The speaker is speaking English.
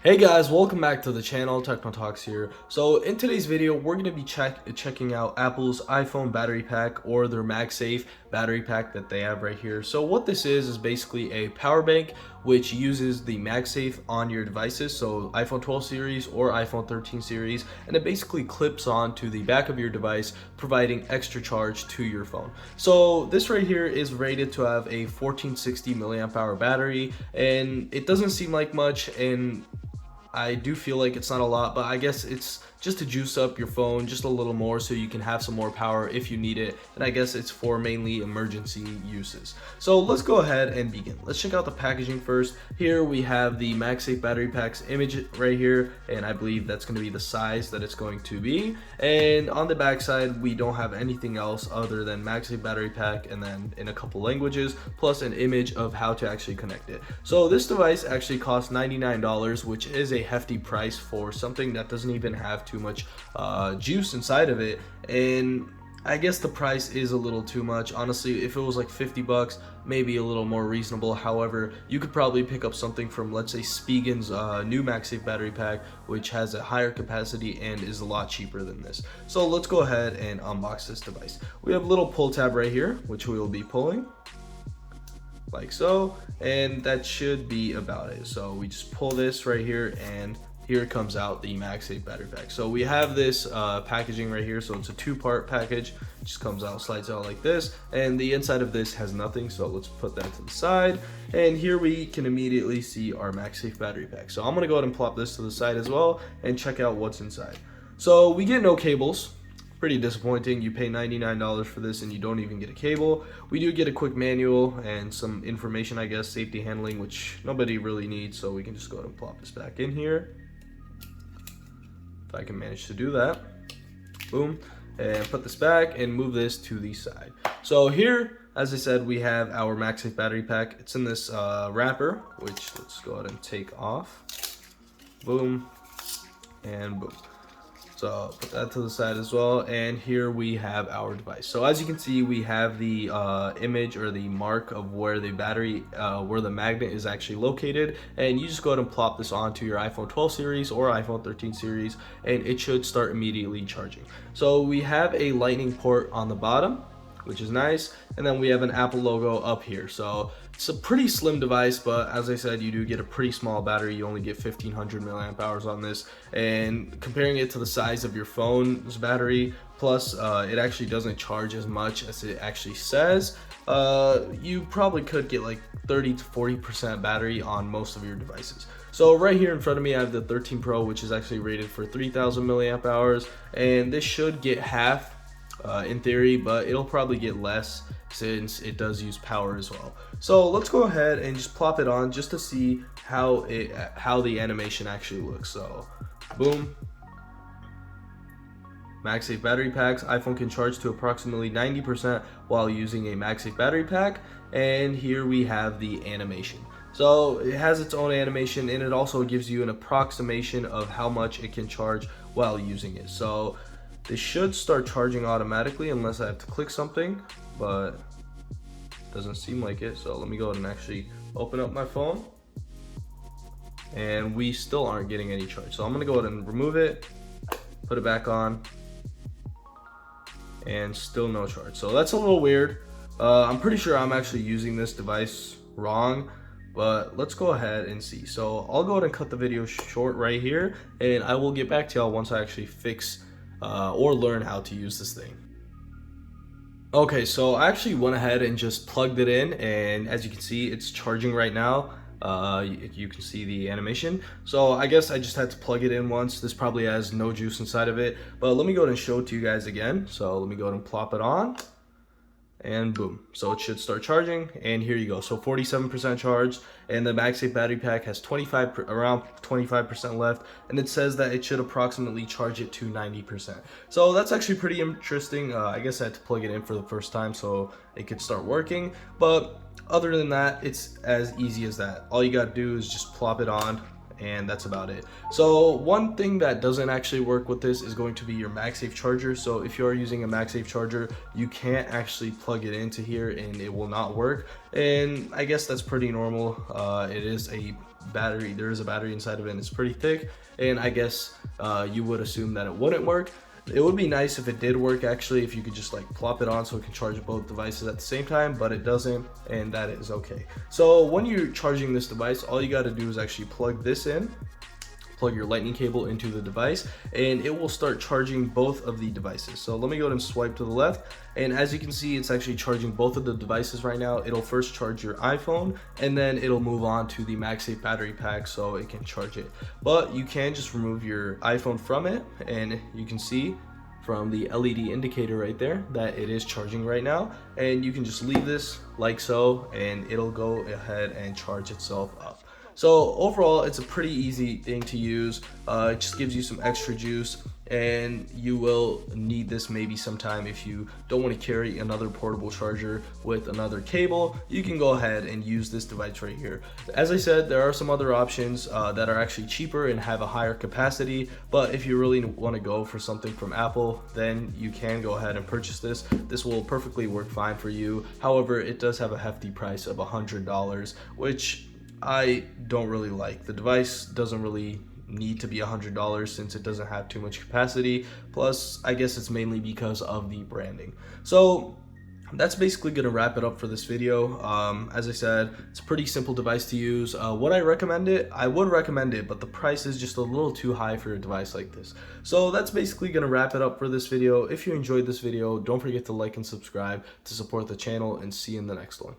Hey guys, welcome back to the channel. Techno Talks here. So in today's video, we're going to be checking out Apple's iPhone battery pack, or their MagSafe battery pack that they have right here. So what this is basically a power bank which uses the MagSafe on your devices, so iPhone 12 series or iPhone 13 series, and it basically clips on to the back of your device, providing extra charge to your phone. So this right here is rated to have a 1460 milliamp hour battery, and it doesn't seem like much, and I do feel like it's not a lot, but I guess it's just to juice up your phone just a little more so you can have some more power if you need it. And I guess it's for mainly emergency uses. So let's go ahead and begin. Let's check out the packaging first. Here we have the MagSafe battery pack's image right here, and I believe that's going to be the size that it's going to be. And on the back side, we don't have anything else other than MagSafe battery pack, and then in a couple languages, plus an image of how to actually connect it. So this device actually costs $99, which is a hefty price for something that doesn't even have too much juice inside of it. And I guess the price is a little too much. Honestly, if it was like 50 bucks, maybe a little more reasonable. However, you could probably pick up something from, let's say, Spigen's new MagSafe battery pack, which has a higher capacity and is a lot cheaper than this. So let's go ahead and unbox this device. We have a little pull tab right here, which we will be pulling like so, and that should be about it. So we just pull this right here, and here comes out the MagSafe battery pack. So we have this packaging right here, so it's a two-part package. It just comes out, slides out like this, and the inside of this has nothing, so let's put that to the side. And here we can immediately see our MagSafe battery pack. So I'm gonna go ahead and plop this to the side as well and check out what's inside. So we get no cables. Pretty disappointing. You pay $99 for this and you don't even get a cable. We do get a quick manual and some information, I guess, safety handling, which nobody really needs, so we can just go ahead and plop this back in here. If I can manage to do that. Boom. And put this back and move this to the side. So here, as I said, we have our MagSafe battery pack. It's in this wrapper, which let's go ahead and take off. Boom. And boom. So put that to the side as well, and here we have our device. So as you can see, we have the image or the mark of where the battery, where the magnet is actually located, and you just go ahead and plop this onto your iPhone 12 series or iPhone 13 series, and it should start immediately charging. So we have a lightning port on the bottom, which is nice, and then we have an Apple logo up here. So it's a pretty slim device, but as I said, you do get a pretty small battery. You only get 1500 milliamp hours on this, and comparing it to the size of your phone's battery, plus it actually doesn't charge as much as it actually says. You probably could get like 30 to 40% battery on most of your devices. So right here in front of me, I have the 13 Pro, which is actually rated for 3000 milliamp hours, and this should get half in theory, but it'll probably get less since it does use power as well. So let's go ahead and just plop it on just to see how the animation actually looks. So boom. MagSafe battery packs. iPhone can charge to approximately 90% while using a MagSafe battery pack. And here we have the animation. So it has its own animation, and it also gives you an approximation of how much it can charge while using it. So this should start charging automatically unless I have to click something, but it doesn't seem like it. So let me go ahead and actually open up my phone, and we still aren't getting any charge. So I'm gonna go ahead and remove it, put it back on, and still no charge. So that's a little weird. I'm pretty sure I'm actually using this device wrong, but let's go ahead and see. So I'll go ahead and cut the video short right here, and I will get back to y'all once I actually fix or learn how to use this thing. Okay, so I actually went ahead and just plugged it in, and as you can see, it's charging right now. You can see the animation. So I guess I just had to plug it in once. This probably has no juice inside of it, but let me go ahead and show it to you guys again. So let me go ahead and plop it on, and boom. So it should start charging, and here you go. So 47% charged, and the MagSafe battery pack has around 25% left, and it says that it should approximately charge it to 90%. So that's actually pretty interesting. I guess I had to plug it in for the first time so it could start working, but other than that, it's as easy as that. All you gotta do is just plop it on, and that's about it. So one thing that doesn't actually work with this is going to be your MagSafe charger. So if you are using a MagSafe charger, you can't actually plug it into here and it will not work, and I guess that's pretty normal. It is a battery, there is a battery inside of it and it's pretty thick, and I guess you would assume that it wouldn't work. It would be nice if it did work, actually, if you could just like plop it on so it can charge both devices at the same time, but it doesn't, and that is okay. So when you're charging this device, all you got to do is actually plug this in, plug your lightning cable into the device, and it will start charging both of the devices. So let me go ahead and swipe to the left, and as you can see, it's actually charging both of the devices right now. It'll first charge your iPhone, and then it'll move on to the MagSafe battery pack so it can charge it. But you can just remove your iPhone from it, and you can see from the LED indicator right there that it is charging right now, and you can just leave this like so, and it'll go ahead and charge itself up. So overall, it's a pretty easy thing to use. It just gives you some extra juice, and you will need this maybe sometime if you don't want to carry another portable charger with another cable. You can go ahead and use this device right here. As I said, there are some other options that are actually cheaper and have a higher capacity, but if you really want to go for something from Apple, then you can go ahead and purchase this. This will perfectly work fine for you. However, it does have a hefty price of $100, which I don't really like. The device doesn't really need to be $100 since it doesn't have too much capacity. Plus, I guess it's mainly because of the branding. So that's basically gonna wrap it up for this video. As I said, it's a pretty simple device to use. Would I recommend it? I would recommend it, but the price is just a little too high for a device like this. So that's basically gonna wrap it up for this video. If you enjoyed this video, don't forget to like and subscribe to support the channel, and see you in the next one.